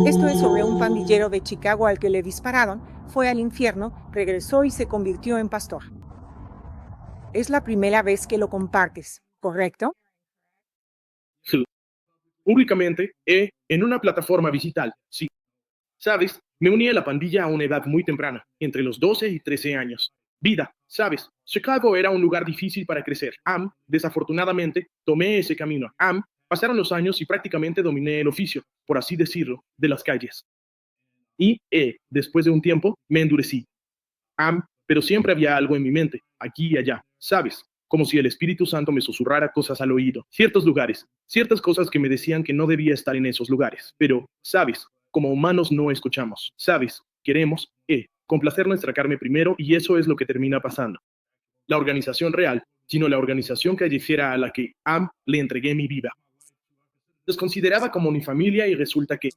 Esto es sobre un pandillero de Chicago al que le dispararon, fue al infierno, regresó y se convirtió en pastor. Es la primera vez que lo compartes, ¿correcto? Públicamente, en una plataforma digital, sí. ¿Sabes? Me uní a la pandilla a una edad muy temprana, entre los 12 y 13 años. Vida, ¿sabes? Chicago era un lugar difícil para crecer. Desafortunadamente, tomé ese camino. Pasaron los años y prácticamente dominé el oficio, por así decirlo, de las calles. Y, después de un tiempo, me endurecí. Pero siempre había algo en mi mente, aquí y allá, ¿sabes? Como si el Espíritu Santo me susurrara cosas al oído, ciertos lugares, ciertas cosas que me decían que no debía estar en esos lugares. Pero, ¿sabes? Como humanos no escuchamos, ¿sabes? Queremos, complacer nuestra carne primero y eso es lo que termina pasando. La organización real, sino la organización callejera a la que, le entregué mi vida. Los consideraba como mi familia y resulta que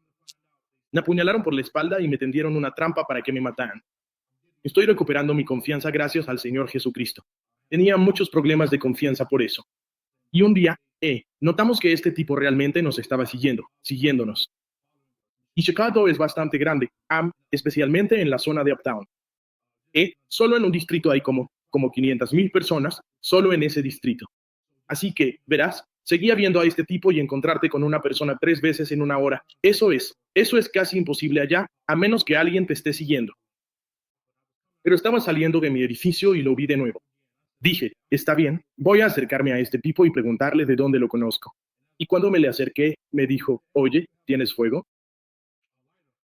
me apuñalaron por la espalda y me tendieron una trampa para que me mataran. Estoy recuperando mi confianza gracias al Señor Jesucristo. Tenía muchos problemas de confianza por eso. Y un día, notamos que este tipo realmente nos estaba siguiéndonos. Y Chicago es bastante grande, especialmente en la zona de Uptown. Solo en un distrito hay como 500,000 personas, solo en ese distrito. Así que, verás, seguía viendo a este tipo y encontrarte con una persona 3 veces en una hora. Eso es casi imposible allá, a menos que alguien te esté siguiendo. Pero estaba saliendo de mi edificio y lo vi de nuevo. Dije, está bien, voy a acercarme a este tipo y preguntarle de dónde lo conozco. Y cuando me le acerqué, me dijo, oye, ¿tienes fuego?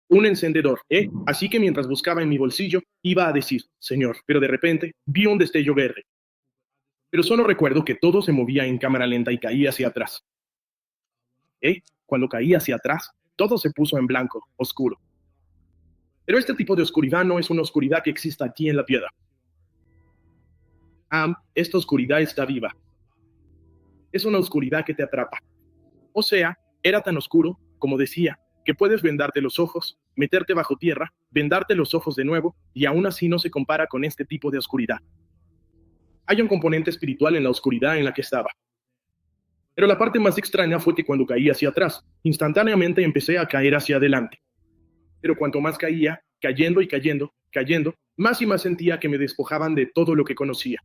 Un encendedor, Así que mientras buscaba en mi bolsillo, iba a decir, señor, pero de repente vi un destello verde. Pero solo recuerdo que todo se movía en cámara lenta y caía hacia atrás. Cuando caí hacia atrás, todo se puso en blanco, oscuro. Pero este tipo de oscuridad no es una oscuridad que exista aquí en la piedra. Esta oscuridad está viva. Es una oscuridad que te atrapa. O sea, era tan oscuro, como decía, que puedes vendarte los ojos, meterte bajo tierra, vendarte los ojos de nuevo, y aún así no se compara con este tipo de oscuridad. Hay un componente espiritual en la oscuridad en la que estaba. Pero la parte más extraña fue que cuando caí hacia atrás, instantáneamente empecé a caer hacia adelante. Pero cuanto más caía, cayendo y cayendo, más y más sentía que me despojaban de todo lo que conocía.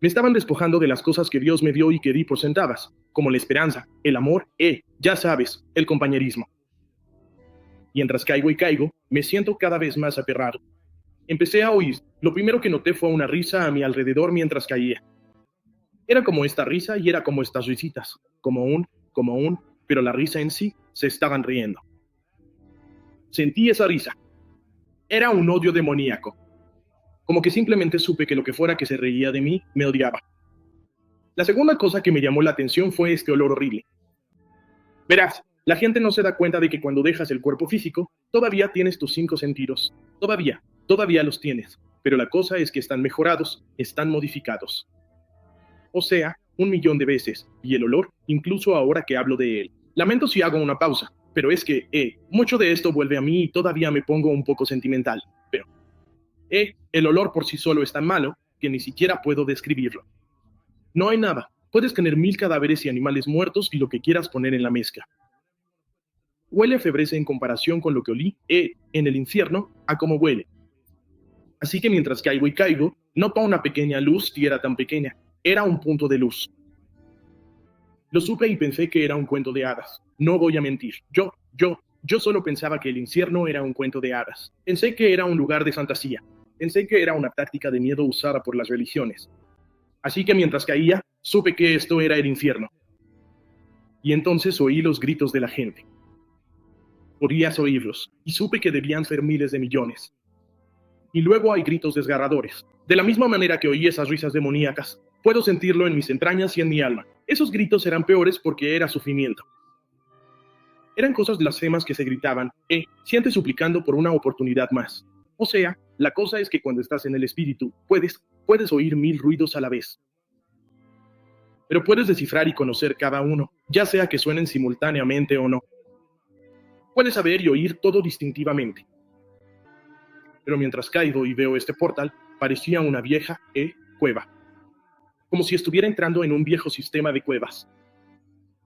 Me estaban despojando de las cosas que Dios me dio y que di por sentadas, como la esperanza, el amor, ya sabes, el compañerismo. Mientras caigo y caigo, me siento cada vez más aterrado. Empecé a oír. Lo primero que noté fue una risa a mi alrededor mientras caía. Era como esta risa y era como estas risitas, pero la risa en sí se estaban riendo. Sentí esa risa. Era un odio demoníaco. Como que simplemente supe que lo que fuera que se reía de mí, me odiaba. La segunda cosa que me llamó la atención fue este olor horrible. Verás, la gente no se da cuenta de que cuando dejas el cuerpo físico, todavía tienes tus 5 sentidos. Todavía los tienes. Pero la cosa es que están mejorados, están modificados. O sea, 1,000,000 de veces, y el olor, incluso ahora que hablo de él. Lamento si hago una pausa, pero es que, mucho de esto vuelve a mí y todavía me pongo un poco sentimental. Pero, el olor por sí solo es tan malo que ni siquiera puedo describirlo. No hay nada. Puedes tener 1000 cadáveres y animales muertos y lo que quieras poner en la mezcla. Huele a febreze en comparación con lo que olí, en el infierno, a cómo huele. Así que mientras caigo y caigo, noto una pequeña luz si era tan pequeña. Era un punto de luz. Lo supe y pensé que era un cuento de hadas. No voy a mentir. Yo solo pensaba que el infierno era un cuento de hadas. Pensé que era un lugar de fantasía. Pensé que era una táctica de miedo usada por las religiones. Así que mientras caía, supe que esto era el infierno. Y entonces oí los gritos de la gente. Podías oírlos, y supe que debían ser miles de millones. Y luego hay gritos desgarradores. De la misma manera que oí esas risas demoníacas, puedo sentirlo en mis entrañas y en mi alma. Esos gritos eran peores porque era sufrimiento. Eran cosas blasfemas que se gritaban, siente suplicando por una oportunidad más. O sea, la cosa es que cuando estás en el espíritu, puedes oír 1000 ruidos a la vez. Pero puedes descifrar y conocer cada uno, ya sea que suenen simultáneamente o no. Puedes saber y oír todo distintivamente. Pero mientras caigo y veo este portal, parecía una vieja, cueva. Como si estuviera entrando en un viejo sistema de cuevas.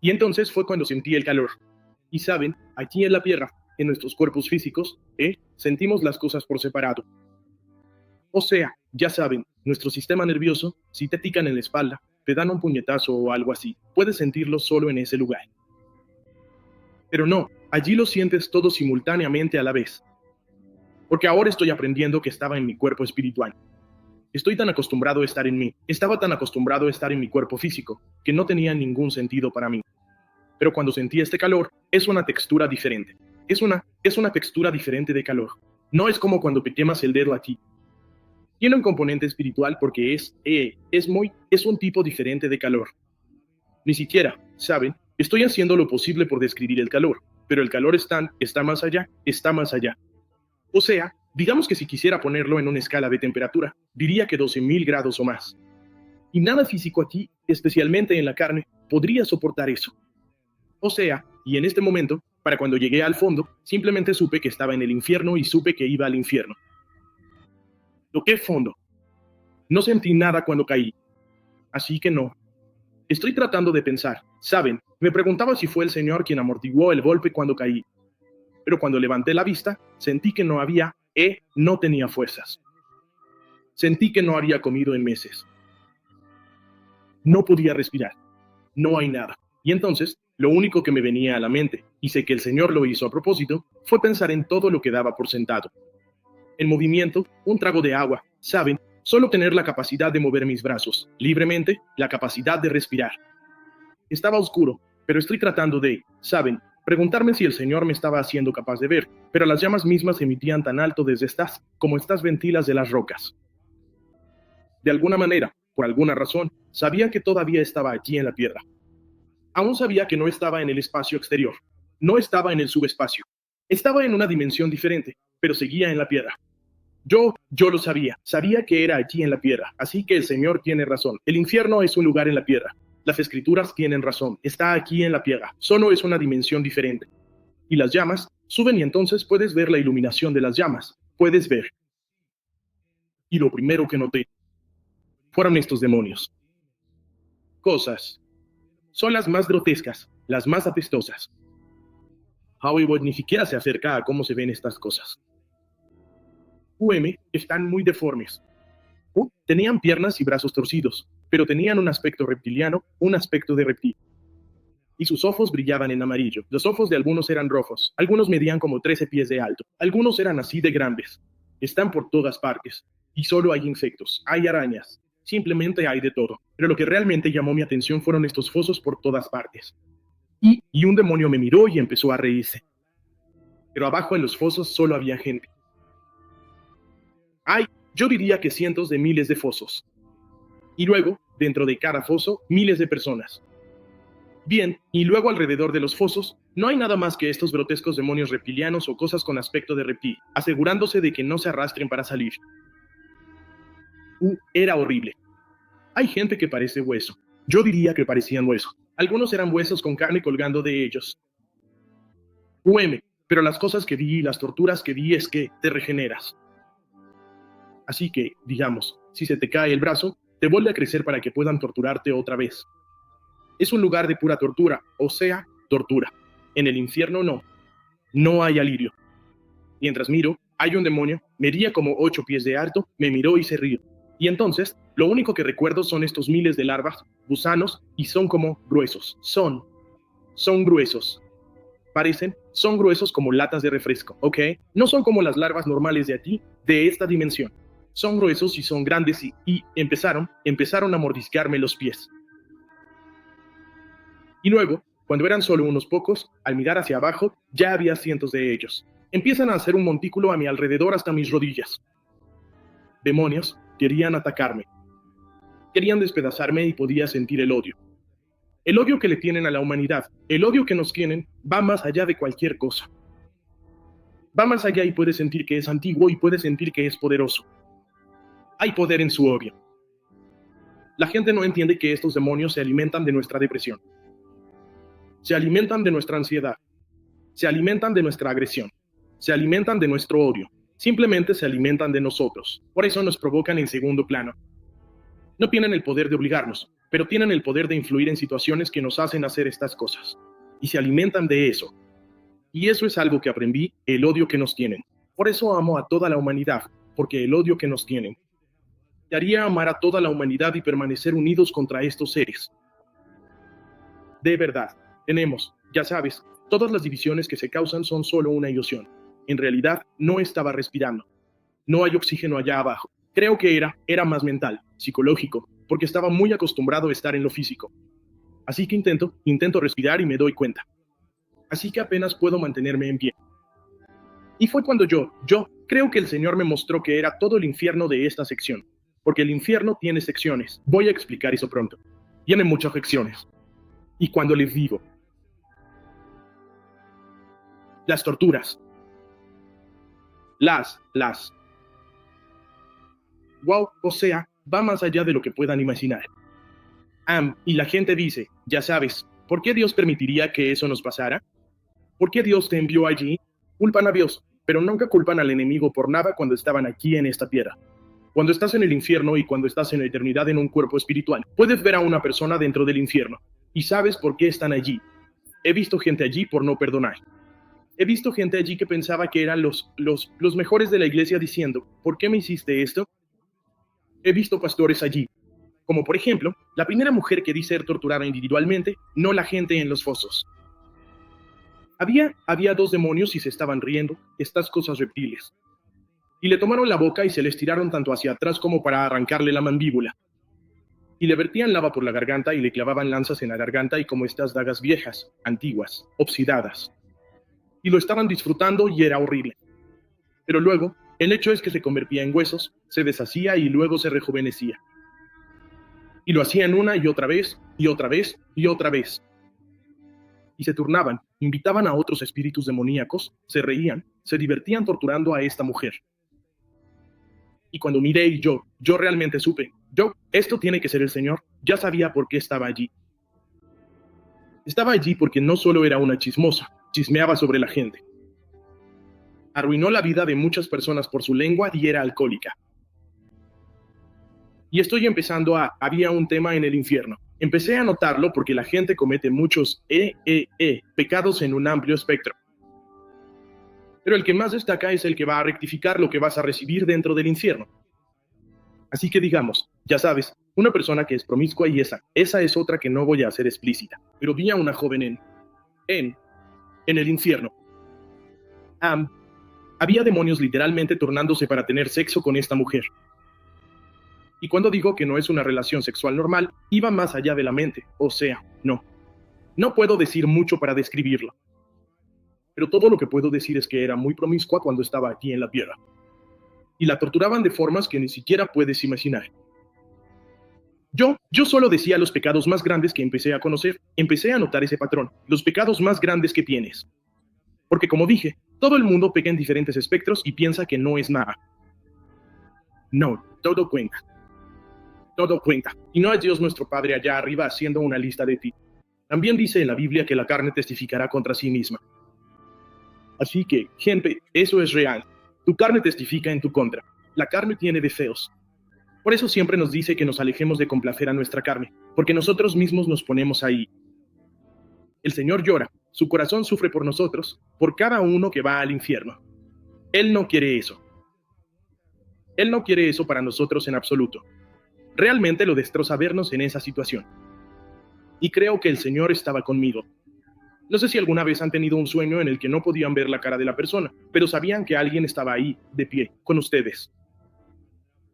Y entonces fue cuando sentí el calor. Y saben, aquí en la tierra, en nuestros cuerpos físicos, sentimos las cosas por separado. O sea, ya saben, nuestro sistema nervioso, si te pican en la espalda, te dan un puñetazo o algo así, puedes sentirlo solo en ese lugar. Pero no, allí lo sientes todo simultáneamente a la vez. Porque ahora estoy aprendiendo que estaba en mi cuerpo espiritual. Estoy tan acostumbrado a estar en mí, estaba tan acostumbrado a estar en mi cuerpo físico, que no tenía ningún sentido para mí. Pero cuando sentí este calor, es una textura diferente. Es una textura diferente de calor. No es como cuando te quemas el dedo aquí. Tiene un componente espiritual porque es un tipo diferente de calor. Ni siquiera, ¿saben? Estoy haciendo lo posible por describir el calor, pero el calor está más allá, está más allá. O sea, digamos que si quisiera ponerlo en una escala de temperatura, diría que 12.000 grados o más. Y nada físico aquí, especialmente en la carne, podría soportar eso. O sea, y en este momento, para cuando llegué al fondo, simplemente supe que estaba en el infierno y supe que iba al infierno. Toqué fondo. No sentí nada cuando caí. Así que no. Estoy tratando de pensar. ¿Saben? Me preguntaba si fue el Señor quien amortiguó el golpe cuando caí. Pero cuando levanté la vista, sentí que no tenía fuerzas. Sentí que no había comido en meses. No podía respirar. No hay nada. Y entonces, lo único que me venía a la mente, y sé que el Señor lo hizo a propósito, fue pensar en todo lo que daba por sentado. El movimiento, un trago de agua, ¿saben? Solo tener la capacidad de mover mis brazos, libremente, la capacidad de respirar. Estaba oscuro, pero estoy tratando de, ¿saben? Preguntarme si el Señor me estaba haciendo capaz de ver, pero las llamas mismas emitían tan alto desde como estas ventilas de las rocas. De alguna manera, por alguna razón, sabía que todavía estaba allí en la tierra. Aún sabía que no estaba en el espacio exterior, no estaba en el subespacio, estaba en una dimensión diferente, pero seguía en la tierra. Yo lo sabía que era allí en la tierra, así que el Señor tiene razón, el infierno es un lugar en la tierra. Las escrituras tienen razón, está aquí en la tierra, solo es una dimensión diferente. Y las llamas suben y entonces puedes ver la iluminación de las llamas, puedes ver. Y lo primero que noté fueron estos demonios. Cosas. Son las más grotescas, las más apestosas. Hollywood ni siquiera se acerca a cómo se ven estas cosas. Están muy deformes. Tenían piernas y brazos torcidos, pero tenían un aspecto reptiliano, un aspecto de reptil. Y sus ojos brillaban en amarillo. Los ojos de algunos eran rojos, algunos medían como 13 pies de alto, algunos eran así de grandes. Están por todas partes. Y solo hay insectos, hay arañas, simplemente hay de todo. Pero lo que realmente llamó mi atención fueron estos fosos por todas partes. Y un demonio me miró y empezó a reírse. Pero abajo en los fosos solo había gente. Yo diría que cientos de miles de fosos. Y luego, dentro de cada foso, miles de personas. Bien, y luego alrededor de los fosos, no hay nada más que estos grotescos demonios reptilianos o cosas con aspecto de reptil, asegurándose de que no se arrastren para salir. Era horrible. Hay gente que parece hueso. Yo diría que parecían hueso. Algunos eran huesos con carne colgando de ellos. Pero las cosas que vi y las torturas que vi es que te regeneras. Así que, digamos, si se te cae el brazo, te vuelve a crecer para que puedan torturarte otra vez. Es un lugar de pura tortura, o sea, tortura. En el infierno no hay alivio. Mientras miro, hay un demonio, medía como 8 pies de alto, me miró y se rió. Y entonces, lo único que recuerdo son estos miles de larvas, gusanos, y son como gruesos. Son gruesos. Son gruesos como latas de refresco, ¿ok? No son como las larvas normales de aquí, de esta dimensión. Son gruesos y son grandes y empezaron a mordisquearme los pies. Y luego, cuando eran solo unos pocos, al mirar hacia abajo, ya había cientos de ellos. Empiezan a hacer un montículo a mi alrededor hasta mis rodillas. Demonios querían atacarme. Querían despedazarme y podía sentir el odio. El odio que le tienen a la humanidad, el odio que nos tienen, va más allá de cualquier cosa. Va más allá y puede sentir que es antiguo y puede sentir que es poderoso. Hay poder en su odio. La gente no entiende que estos demonios se alimentan de nuestra depresión. Se alimentan de nuestra ansiedad. Se alimentan de nuestra agresión. Se alimentan de nuestro odio. Simplemente se alimentan de nosotros. Por eso nos provocan en segundo plano. No tienen el poder de obligarnos. pero tienen el poder de influir en situaciones que nos hacen hacer estas cosas, y se alimentan de eso. Y eso es algo que aprendí, el odio que nos tienen. Por eso amo a toda la humanidad, porque el odio que nos tienen. Te haría amar a toda la humanidad y permanecer unidos contra estos seres. De verdad, tenemos, ya sabes, todas las divisiones que se causan son solo una ilusión. En realidad, no estaba respirando. No hay oxígeno allá abajo. Creo que era más mental, psicológico, porque estaba muy acostumbrado a estar en lo físico. Así que intento respirar y me doy cuenta. Así que apenas puedo mantenerme en pie. Y fue cuando yo creo que el Señor me mostró que era todo el infierno de esta sección. Porque el infierno tiene secciones. Voy a explicar eso pronto. Tiene muchas secciones. Y cuando les digo, las torturas, wow, o sea, va más allá de lo que puedan imaginar. Y la gente dice, ya sabes, ¿por qué Dios permitiría que eso nos pasara? ¿Por qué Dios te envió allí? Culpan a Dios, pero nunca culpan al enemigo por nada cuando estaban aquí en esta tierra. Cuando estás en el infierno y cuando estás en la eternidad en un cuerpo espiritual, puedes ver a una persona dentro del infierno y sabes por qué están allí. He visto gente allí por no perdonar. He visto gente allí que pensaba que eran los mejores de la iglesia diciendo, ¿por qué me hiciste esto? He visto pastores allí, como por ejemplo, la primera mujer que dice ser torturada individualmente, no la gente en los fosos. Había dos demonios y se estaban riendo, estas cosas reptiles. Y le tomaron la boca y se le estiraron tanto hacia atrás como para arrancarle la mandíbula. Y le vertían lava por la garganta y le clavaban lanzas en la garganta y como estas dagas viejas, antiguas, oxidadas. Y lo estaban disfrutando y era horrible. Pero luego, el hecho es que se convertía en huesos, se deshacía y luego se rejuvenecía. Y lo hacían una y otra vez, y otra vez, y otra vez. Y se turnaban, invitaban a otros espíritus demoníacos, se reían, se divertían torturando a esta mujer. Y cuando miré y yo realmente supe, esto tiene que ser el Señor, ya sabía por qué estaba allí. Estaba allí porque no solo era una chismosa, chismeaba sobre la gente. Arruinó la vida de muchas personas por su lengua y era alcohólica. Y estoy empezando había un tema en el infierno. Empecé a notarlo porque la gente comete muchos pecados en un amplio espectro. Pero el que más destaca es el que va a rectificar lo que vas a recibir dentro del infierno. Así que digamos, ya sabes, una persona que es promiscua y esa es otra que no voy a hacer explícita. Pero vi a una joven en el infierno. Había demonios literalmente turnándose para tener sexo con esta mujer. Y cuando digo que no es una relación sexual normal, iba más allá de la mente, o sea, no puedo decir mucho para describirlo. Pero todo lo que puedo decir es que era muy promiscua cuando estaba aquí en la tierra. Y la torturaban de formas que ni siquiera puedes imaginar. Yo solo decía los pecados más grandes que empecé a conocer, empecé a notar ese patrón, los pecados más grandes que tienes. Porque como dije, todo el mundo peca en diferentes espectros y piensa que no es nada. No, todo cuenta. Todo cuenta. Y no es Dios nuestro Padre allá arriba haciendo una lista de ti. También dice en la Biblia que la carne testificará contra sí misma. Así que, gente, eso es real. Tu carne testifica en tu contra. La carne tiene deseos. Por eso siempre nos dice que nos alejemos de complacer a nuestra carne, porque nosotros mismos nos ponemos ahí. El Señor llora, su corazón sufre por nosotros, por cada uno que va al infierno. Él no quiere eso. Él no quiere eso para nosotros en absoluto. Realmente lo destroza vernos en esa situación. Y creo que el Señor estaba conmigo. No sé si alguna vez han tenido un sueño en el que no podían ver la cara de la persona, pero sabían que alguien estaba ahí, de pie, con ustedes.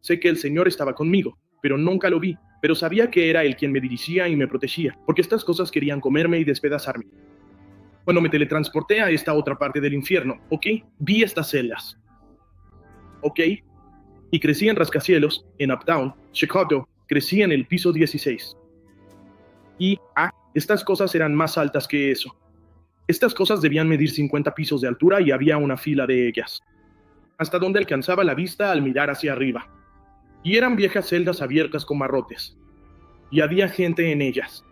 Sé que el Señor estaba conmigo, pero nunca lo vi, pero sabía que era Él quien me dirigía y me protegía, porque estas cosas querían comerme y despedazarme. Cuando me teletransporté a esta otra parte del infierno, vi estas celdas. Y crecí en rascacielos, en Uptown, Chicago, crecí en el piso 16. Y, estas cosas eran más altas que eso. Estas cosas debían medir 50 pisos de altura y había una fila de ellas, hasta donde alcanzaba la vista al mirar hacia arriba. Y eran viejas celdas abiertas con barrotes. Y había gente en ellas.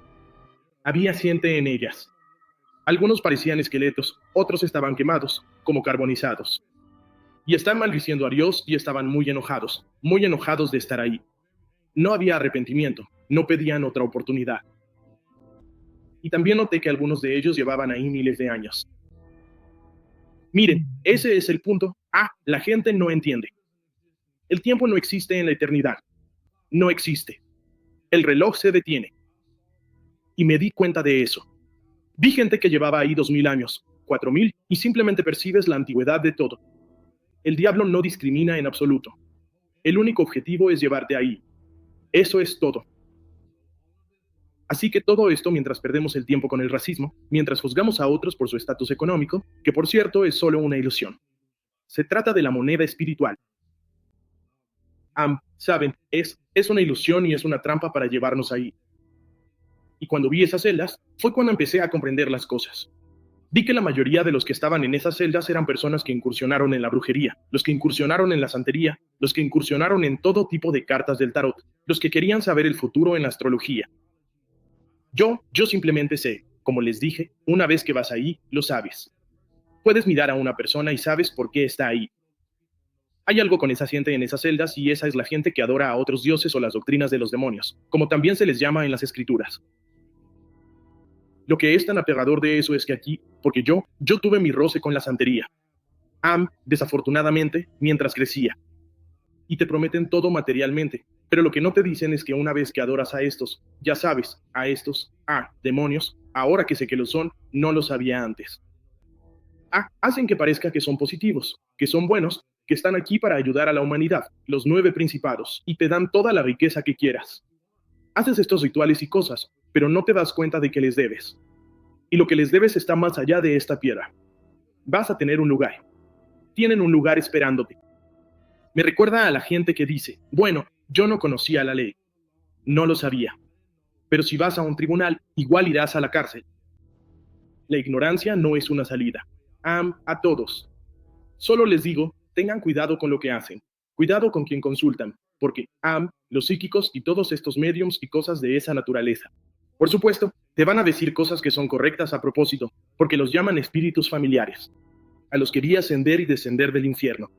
Algunos parecían esqueletos, otros estaban quemados, como carbonizados. Y estaban maldiciendo a Dios y estaban muy enojados de estar ahí. No había arrepentimiento, no pedían otra oportunidad. Y también noté que algunos de ellos llevaban ahí miles de años. Miren, ese es el punto. La gente no entiende. El tiempo no existe en la eternidad. No existe. El reloj se detiene. Y me di cuenta de eso. Vi gente que llevaba ahí 2000 años, 4000, y simplemente percibes la antigüedad de todo. El diablo no discrimina en absoluto. El único objetivo es llevarte ahí. Eso es todo. Así que todo esto mientras perdemos el tiempo con el racismo, mientras juzgamos a otros por su estatus económico, que por cierto es solo una ilusión. Se trata de la moneda espiritual. Saben, es una ilusión y es una trampa para llevarnos ahí. Y cuando vi esas celdas, fue cuando empecé a comprender las cosas. Vi que la mayoría de los que estaban en esas celdas eran personas que incursionaron en la brujería, los que incursionaron en la santería, los que incursionaron en todo tipo de cartas del tarot, los que querían saber el futuro en la astrología. Yo simplemente sé, como les dije, una vez que vas ahí, lo sabes. Puedes mirar a una persona y sabes por qué está ahí. Hay algo con esa gente en esas celdas y esa es la gente que adora a otros dioses o las doctrinas de los demonios, como también se les llama en las escrituras. Lo que es tan aterrador de eso es que aquí, porque yo tuve mi roce con la santería. Desafortunadamente, mientras crecía. Y te prometen todo materialmente, pero lo que no te dicen es que una vez que adoras a estos, ya sabes, a estos, demonios, ahora que sé que lo son, no lo sabía antes. Hacen que parezca que son positivos, que son buenos, que están aquí para ayudar a la humanidad, los 9 principados, y te dan toda la riqueza que quieras. Haces estos rituales y cosas, pero no te das cuenta de que les debes. Y lo que les debes está más allá de esta piedra. Vas a tener un lugar. Tienen un lugar esperándote. Me recuerda a la gente que dice, bueno, yo no conocía la ley. No lo sabía. Pero si vas a un tribunal, igual irás a la cárcel. La ignorancia no es una salida. A todos. Solo les digo, tengan cuidado con lo que hacen. Cuidado con quien consultan. Porque los psíquicos y todos estos mediums y cosas de esa naturaleza. Por supuesto, te van a decir cosas que son correctas a propósito, porque los llaman espíritus familiares, a los que vi ascender y descender del infierno.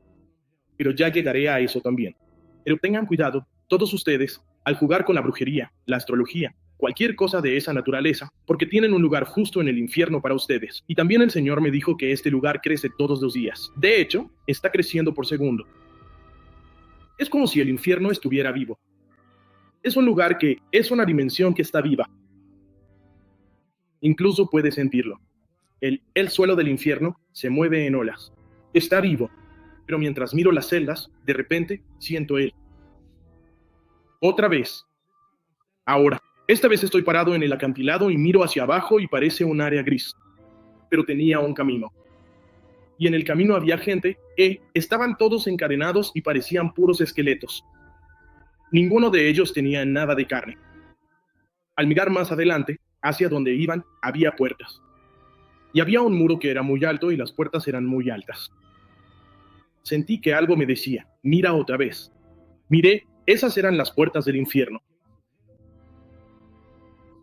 Pero ya llegaré a eso también. Pero tengan cuidado, todos ustedes, al jugar con la brujería, la astrología, cualquier cosa de esa naturaleza, porque tienen un lugar justo en el infierno para ustedes. Y también el Señor me dijo que este lugar crece todos los días. De hecho, está creciendo por segundo. Es como si el infierno estuviera vivo. Es un lugar que es una dimensión que está viva. Incluso puedes sentirlo. El suelo del infierno se mueve en olas. Está vivo. Pero mientras miro las celdas, de repente siento él. Otra vez. Ahora, esta vez estoy parado en el acantilado y miro hacia abajo y parece un área gris. Pero tenía un camino. Y en el camino había gente, estaban todos encadenados y parecían puros esqueletos. Ninguno de ellos tenía nada de carne. Al mirar más adelante, hacia donde iban, había puertas. Y había un muro que era muy alto y las puertas eran muy altas. Sentí que algo me decía, mira otra vez. Miré, esas eran las puertas del infierno.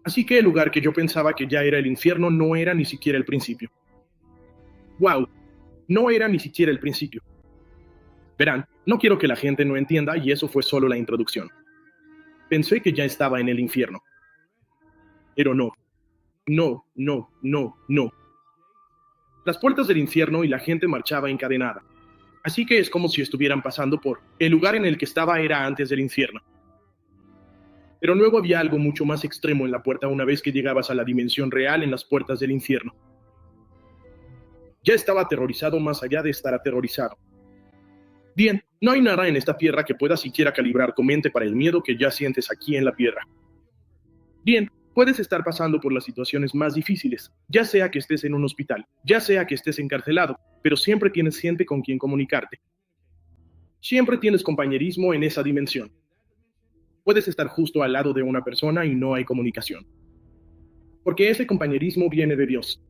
Así que el lugar que yo pensaba que ya era el infierno no era ni siquiera el principio. ¡Wow! No era ni siquiera el principio. Verán, no quiero que la gente no entienda y eso fue solo la introducción. Pensé que ya estaba en el infierno. Pero no. No. Las puertas del infierno y la gente marchaba encadenada. Así que es como si estuvieran pasando por el lugar en el que estaba era antes del infierno. Pero luego había algo mucho más extremo en la puerta una vez que llegabas a la dimensión real en las puertas del infierno. Ya estaba aterrorizado más allá de estar aterrorizado. Bien, no hay nada en esta tierra que pueda siquiera calibrar tu mente para el miedo que ya sientes aquí en la tierra. Bien, puedes estar pasando por las situaciones más difíciles, ya sea que estés en un hospital, ya sea que estés encarcelado, pero siempre tienes gente con quien comunicarte. Siempre tienes compañerismo en esa dimensión. Puedes estar justo al lado de una persona y no hay comunicación. Porque ese compañerismo viene de Dios.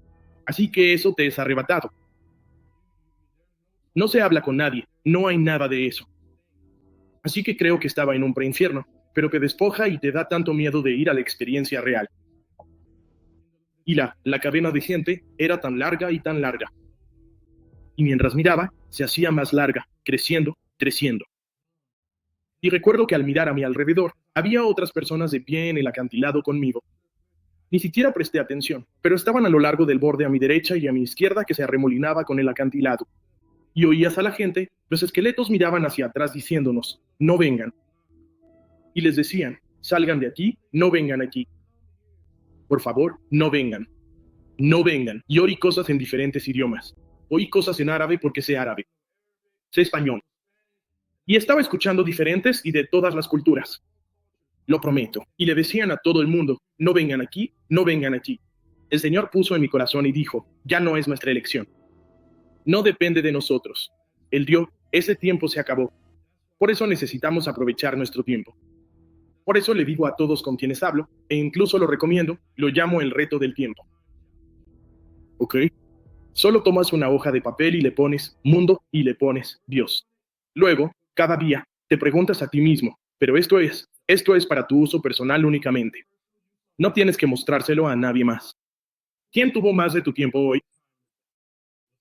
Así que eso te es arrebatado. No se habla con nadie, no hay nada de eso. Así que creo que estaba en un preinfierno, pero te despoja y te da tanto miedo de ir a la experiencia real. Y la cadena de gente era tan larga y tan larga. Y mientras miraba, se hacía más larga, creciendo. Y recuerdo que al mirar a mi alrededor, había otras personas de pie en el acantilado conmigo. Ni siquiera presté atención, pero estaban a lo largo del borde a mi derecha y a mi izquierda que se arremolinaba con el acantilado. Y oías a la gente, los esqueletos miraban hacia atrás diciéndonos, no vengan. Y les decían, salgan de aquí, no vengan aquí. Por favor, no vengan. No vengan. Y oí cosas en diferentes idiomas. Oí cosas en árabe porque sé árabe. Sé español. Y estaba escuchando diferentes y de todas las culturas. Lo prometo. Y le decían a todo el mundo, no vengan aquí, no vengan aquí. El Señor puso en mi corazón y dijo, ya no es nuestra elección. No depende de nosotros. Él dio, ese tiempo se acabó. Por eso necesitamos aprovechar nuestro tiempo. Por eso le digo a todos con quienes hablo, e incluso lo recomiendo, lo llamo el reto del tiempo. ¿Ok? Solo tomas una hoja de papel y le pones mundo y le pones Dios. Luego, cada día, te preguntas a ti mismo, pero esto es para tu uso personal únicamente. No tienes que mostrárselo a nadie más. ¿Quién tuvo más de tu tiempo hoy?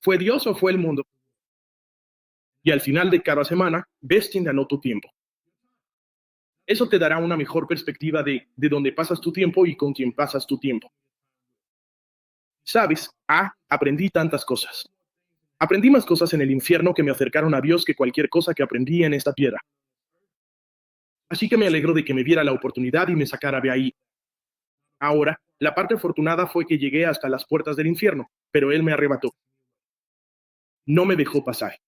¿Fue Dios o fue el mundo? Y al final de cada semana, ves quién ganó tu tiempo. Eso te dará una mejor perspectiva de dónde pasas tu tiempo y con quién pasas tu tiempo. ¿Sabes? Aprendí tantas cosas. Aprendí más cosas en el infierno que me acercaron a Dios que cualquier cosa que aprendí en esta tierra. Así que me alegro de que me diera la oportunidad y me sacara de ahí. Ahora, la parte afortunada fue que llegué hasta las puertas del infierno, pero Él me arrebató. No me dejó pasar.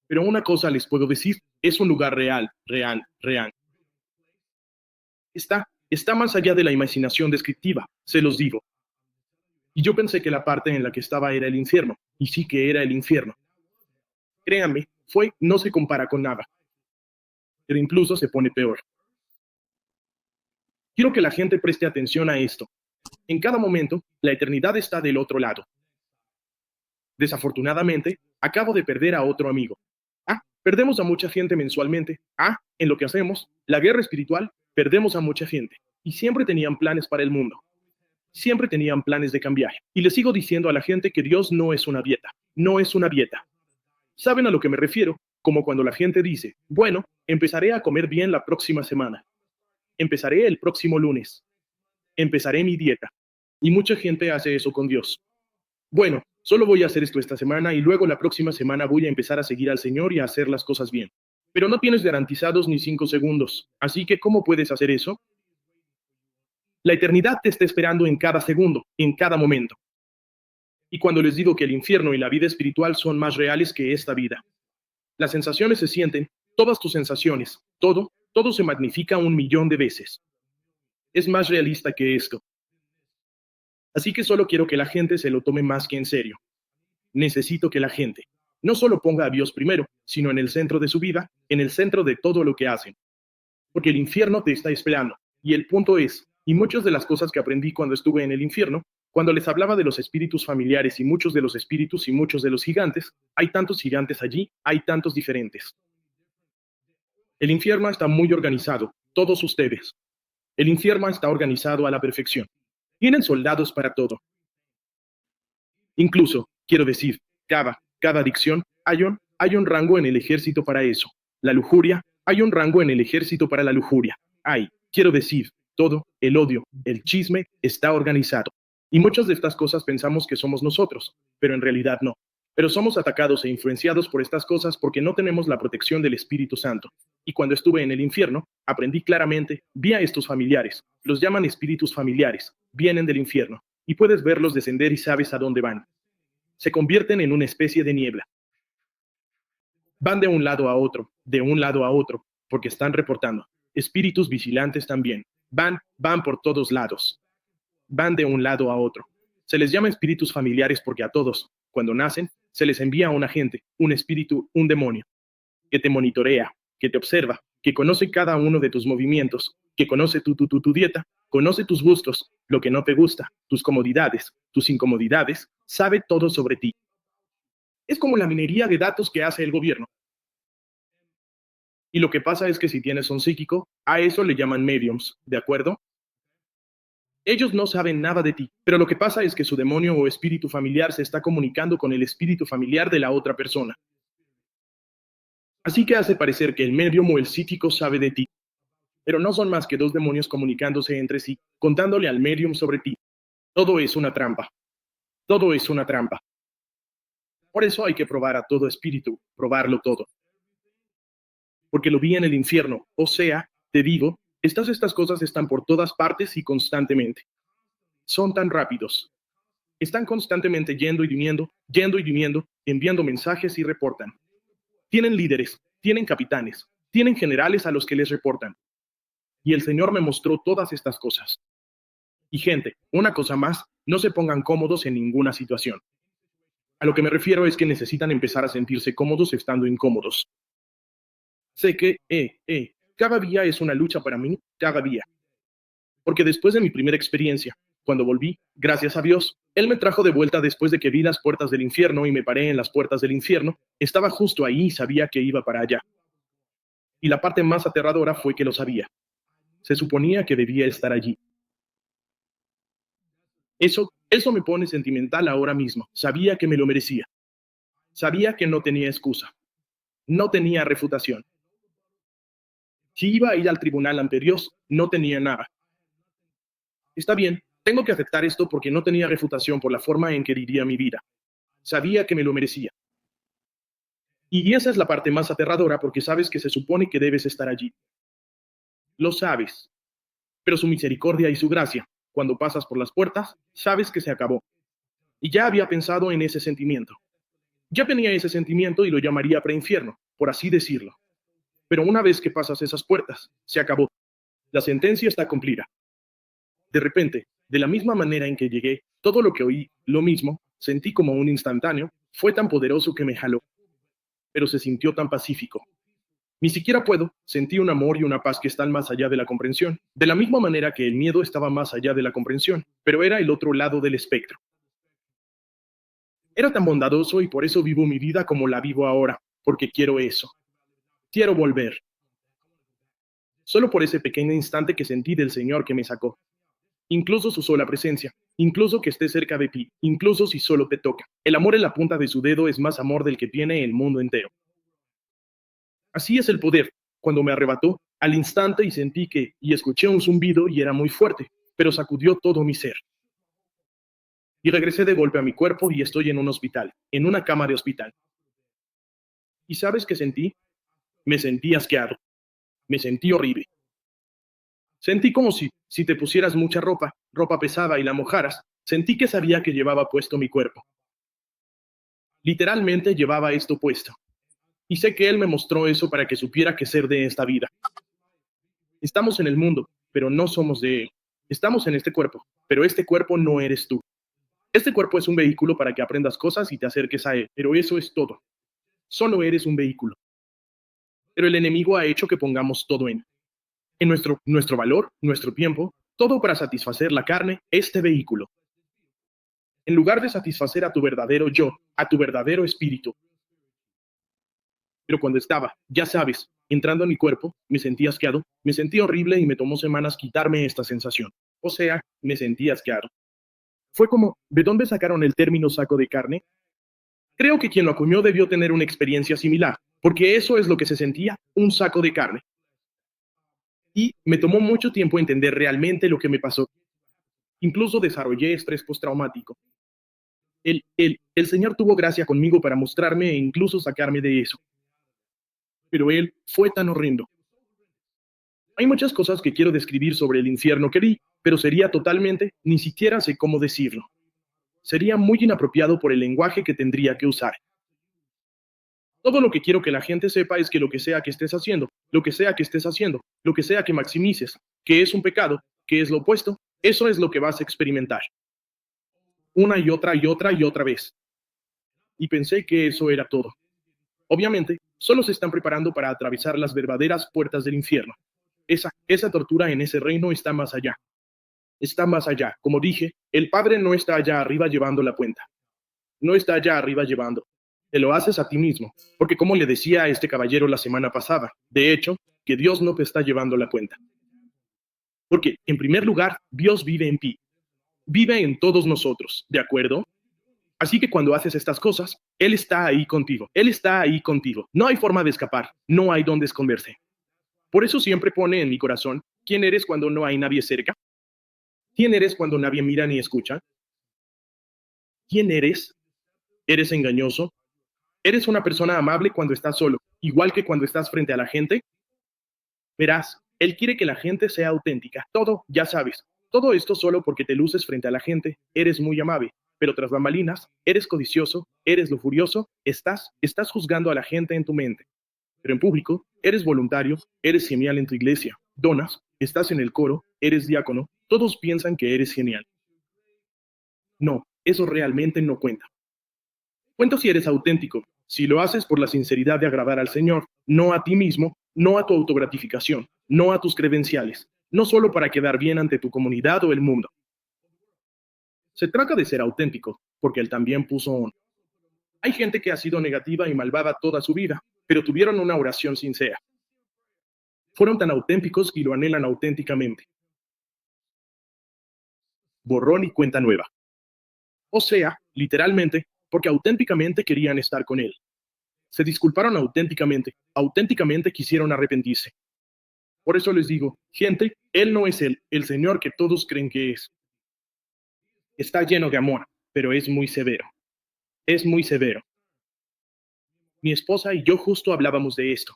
Pero una cosa les puedo decir, es un lugar real, real, real. Está más allá de la imaginación descriptiva, se los digo. Y yo pensé que la parte en la que estaba era el infierno, y sí que era el infierno. Créanme, no se compara con nada. Pero incluso se pone peor. Quiero que la gente preste atención a esto. En cada momento, la eternidad está del otro lado. Desafortunadamente, acabo de perder a otro amigo. Perdemos a mucha gente mensualmente. En lo que hacemos, la guerra espiritual, perdemos a mucha gente. Y siempre tenían planes para el mundo. Siempre tenían planes de cambiar. Y le sigo diciendo a la gente que Dios no es una dieta. No es una dieta. ¿Saben a lo que me refiero? Como cuando la gente dice, bueno, empezaré a comer bien la próxima semana. Empezaré el próximo lunes. Empezaré mi dieta. Y mucha gente hace eso con Dios. Bueno, solo voy a hacer esto esta semana y luego la próxima semana voy a empezar a seguir al Señor y a hacer las cosas bien. Pero no tienes garantizados ni 5 segundos. Así que, ¿cómo puedes hacer eso? La eternidad te está esperando en cada segundo, en cada momento. Y cuando les digo que el infierno y la vida espiritual son más reales que esta vida. Las sensaciones se sienten, todas tus sensaciones, todo se magnifica 1.000.000 de veces. Es más realista que esto. Así que solo quiero que la gente se lo tome más que en serio. Necesito que la gente no solo ponga a Dios primero, sino en el centro de su vida, en el centro de todo lo que hacen. Porque el infierno te está esperando. Y el punto es, y muchas de las cosas que aprendí cuando estuve en el infierno, cuando les hablaba de los espíritus familiares y muchos de los espíritus y muchos de los gigantes, hay tantos gigantes allí, hay tantos diferentes. El infierno está muy organizado, todos ustedes. El infierno está organizado a la perfección. Tienen soldados para todo. Incluso, quiero decir, cada adicción, hay un rango en el ejército para eso. La lujuria, hay un rango en el ejército para la lujuria. Quiero decir, todo, el odio, el chisme, está organizado. Y muchas de estas cosas pensamos que somos nosotros, pero en realidad no. Pero somos atacados e influenciados por estas cosas porque no tenemos la protección del Espíritu Santo. Y cuando estuve en el infierno, aprendí claramente, vi a estos familiares, los llaman espíritus familiares, vienen del infierno, y puedes verlos descender y sabes a dónde van. Se convierten en una especie de niebla. Van de un lado a otro, porque están reportando. Espíritus vigilantes también. Van por todos lados. Van de un lado a otro. Se les llama espíritus familiares porque a todos, cuando nacen, se les envía un agente, un espíritu, un demonio, que te monitorea, que te observa, que conoce cada uno de tus movimientos, que conoce tu dieta, conoce tus gustos, lo que no te gusta, tus comodidades, tus incomodidades, sabe todo sobre ti. Es como la minería de datos que hace el gobierno. Y lo que pasa es que si tienes un psíquico, a eso le llaman mediums, ¿de acuerdo? Ellos no saben nada de ti, pero lo que pasa es que su demonio o espíritu familiar se está comunicando con el espíritu familiar de la otra persona. Así que hace parecer que el medium o el psíquico sabe de ti, pero no son más que dos demonios comunicándose entre sí, contándole al medium sobre ti. Todo es una trampa. Todo es una trampa. Por eso hay que probar a todo espíritu, probarlo todo. Porque lo vi en el infierno, o sea, te digo, estas cosas están por todas partes y constantemente. Son tan rápidos. Están constantemente yendo y viniendo, enviando mensajes y reportan. Tienen líderes, tienen capitanes, tienen generales a los que les reportan. Y el Señor me mostró todas estas cosas. Y gente, una cosa más, no se pongan cómodos en ninguna situación. A lo que me refiero es que necesitan empezar a sentirse cómodos estando incómodos. Sé que, cada día es una lucha para mí, cada día. Porque después de mi primera experiencia, cuando volví, gracias a Dios, Él me trajo de vuelta después de que vi las puertas del infierno y me paré en las puertas del infierno, estaba justo ahí y sabía que iba para allá. Y la parte más aterradora fue que lo sabía. Se suponía que debía estar allí. Eso me pone sentimental ahora mismo. Sabía que me lo merecía. Sabía que no tenía excusa. No tenía refutación. Si iba a ir al tribunal ante Dios, no tenía nada. Está bien, tengo que aceptar esto porque no tenía refutación por la forma en que vivía mi vida. Sabía que me lo merecía. Y esa es la parte más aterradora porque sabes que se supone que debes estar allí. Lo sabes. Pero su misericordia y su gracia, cuando pasas por las puertas, sabes que se acabó. Y ya había pensado en ese sentimiento. Ya tenía ese sentimiento y lo llamaría preinfierno, por así decirlo. Pero una vez que pasas esas puertas, se acabó. La sentencia está cumplida. De repente, de la misma manera en que llegué, todo lo que oí, lo mismo, sentí como un instantáneo, fue tan poderoso que me jaló. Pero se sintió tan pacífico. Ni siquiera sentí un amor y una paz que están más allá de la comprensión, de la misma manera que el miedo estaba más allá de la comprensión, pero era el otro lado del espectro. Era tan bondadoso y por eso vivo mi vida como la vivo ahora, porque quiero eso. Quiero volver. Solo por ese pequeño instante que sentí del Señor que me sacó. Incluso su sola presencia, incluso que esté cerca de ti, incluso si solo te toca. El amor en la punta de su dedo es más amor del que tiene el mundo entero. Así es el poder. Cuando me arrebató, al instante y escuché un zumbido y era muy fuerte, pero sacudió todo mi ser. Y regresé de golpe a mi cuerpo y estoy en un hospital, en una cama de hospital. ¿Y sabes qué sentí? Me sentí asqueado. Me sentí horrible. Sentí como si te pusieras mucha ropa pesada y la mojaras, sentí que sabía que llevaba puesto mi cuerpo. Literalmente llevaba esto puesto. Y sé que Él me mostró eso para que supiera qué ser de esta vida. Estamos en el mundo, pero no somos de Él. Estamos en este cuerpo, pero este cuerpo no eres tú. Este cuerpo es un vehículo para que aprendas cosas y te acerques a Él, pero eso es todo. Solo eres un vehículo. Pero el enemigo ha hecho que pongamos todo en nuestro valor, nuestro tiempo, todo para satisfacer la carne, este vehículo. En lugar de satisfacer a tu verdadero yo, a tu verdadero espíritu. Pero cuando estaba, ya sabes, entrando en mi cuerpo, me sentí asqueado, me sentí horrible y me tomó semanas quitarme esta sensación. O sea, me sentí asqueado. Fue como, ¿de dónde sacaron el término saco de carne? Creo que quien lo acuñó debió tener una experiencia similar, porque eso es lo que se sentía, un saco de carne. Y me tomó mucho tiempo entender realmente lo que me pasó. Incluso desarrollé estrés postraumático. El Señor tuvo gracia conmigo para mostrarme e incluso sacarme de eso. Pero Él fue tan horrendo. Hay muchas cosas que quiero describir sobre el infierno que vi, pero sería ni siquiera sé cómo decirlo. Sería muy inapropiado por el lenguaje que tendría que usar. Todo lo que quiero que la gente sepa es que lo que sea que estés haciendo, lo que sea que estés haciendo, lo que sea que maximices, que es un pecado, que es lo opuesto, eso es lo que vas a experimentar. Una y otra vez. Y pensé que eso era todo. Obviamente, solo se están preparando para atravesar las verdaderas puertas del infierno. Esa tortura en ese reino está más allá. Está más allá. Como dije, el Padre no está allá arriba llevando la cuenta. No está allá arriba llevando. Te lo haces a ti mismo. Porque como le decía a este caballero la semana pasada, de hecho, que Dios no te está llevando la cuenta. Porque, en primer lugar, Dios vive en ti. Vive en todos nosotros, ¿de acuerdo? Así que cuando haces estas cosas, Él está ahí contigo. Él está ahí contigo. No hay forma de escapar. No hay dónde esconderse. Por eso siempre pone en mi corazón, ¿quién eres cuando no hay nadie cerca? ¿Quién eres cuando nadie mira ni escucha? ¿Quién eres? ¿Eres engañoso? ¿Eres una persona amable cuando estás solo, igual que cuando estás frente a la gente? Verás, Él quiere que la gente sea auténtica. Todo, ya sabes. Todo esto solo porque te luces frente a la gente, eres muy amable. Pero tras bambalinas, eres codicioso, eres lujurioso, estás juzgando a la gente en tu mente. Pero en público, eres voluntario, eres genial en tu iglesia, donas, estás en el coro, eres diácono, todos piensan que eres genial. No, eso realmente no cuenta. Cuenta si eres auténtico, si lo haces por la sinceridad de agradar al Señor, no a ti mismo, no a tu autogratificación, no a tus credenciales, no solo para quedar bien ante tu comunidad o el mundo. Se trata de ser auténtico, porque Él también puso un. Hay gente que ha sido negativa y malvada toda su vida, pero tuvieron una oración sincera. Fueron tan auténticos y lo anhelan auténticamente. Borrón y cuenta nueva. O sea, literalmente, porque auténticamente querían estar con Él. Se disculparon auténticamente, auténticamente quisieron arrepentirse. Por eso les digo, gente, Él no es el Señor que todos creen que es. Está lleno de amor, pero es muy severo. Es muy severo. Mi esposa y yo justo hablábamos de esto.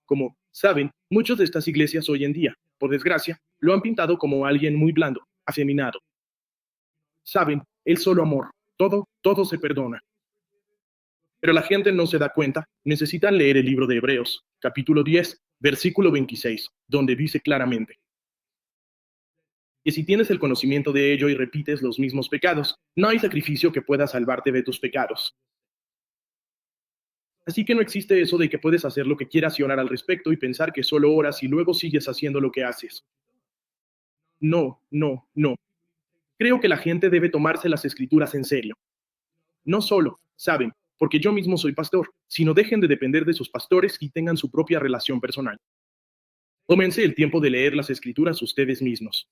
Como saben, muchas de estas iglesias hoy en día, por desgracia, lo han pintado como alguien muy blando, afeminado. Saben, es solo amor, todo se perdona. Pero la gente no se da cuenta, necesitan leer el libro de Hebreos, capítulo 10, versículo 26, donde dice claramente: y si tienes el conocimiento de ello y repites los mismos pecados, no hay sacrificio que pueda salvarte de tus pecados. Así que no existe eso de que puedes hacer lo que quieras y orar al respecto y pensar que solo oras y luego sigues haciendo lo que haces. No, no, no. Creo que la gente debe tomarse las escrituras en serio. No solo, saben, porque yo mismo soy pastor, sino dejen de depender de sus pastores y tengan su propia relación personal. Tómense el tiempo de leer las escrituras ustedes mismos.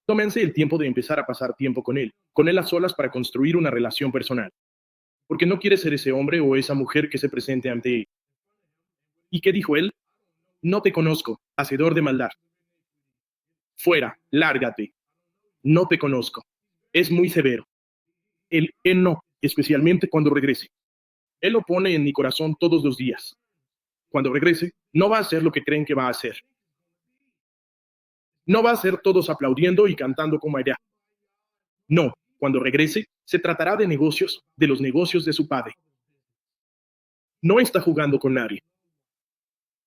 Tómense el tiempo de empezar a pasar tiempo con él a solas para construir una relación personal. Porque no quiere ser ese hombre o esa mujer que se presente ante él. ¿Y qué dijo él? No te conozco, hacedor de maldad. Fuera, lárgate. No te conozco. Es muy severo. Él no, especialmente cuando regrese. Él lo pone en mi corazón todos los días. Cuando regrese, no va a hacer lo que creen que va a hacer. No va a ser todos aplaudiendo y cantando como allá. No, cuando regrese, se tratará de negocios, de los negocios de su padre. No está jugando con nadie.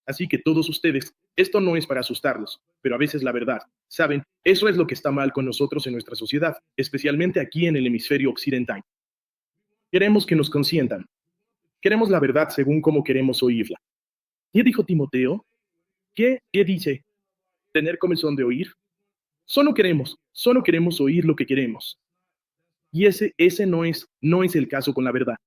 Así que todos ustedes, esto no es para asustarlos, pero a veces la verdad, saben, eso es lo que está mal con nosotros en nuestra sociedad, especialmente aquí en el hemisferio occidental. Queremos que nos consientan. Queremos la verdad según cómo queremos oírla. ¿Qué dijo Timoteo? ¿Qué dice? ¿Tener comezón de oír? Solo queremos oír lo que queremos. Y ese no es el caso con la verdad.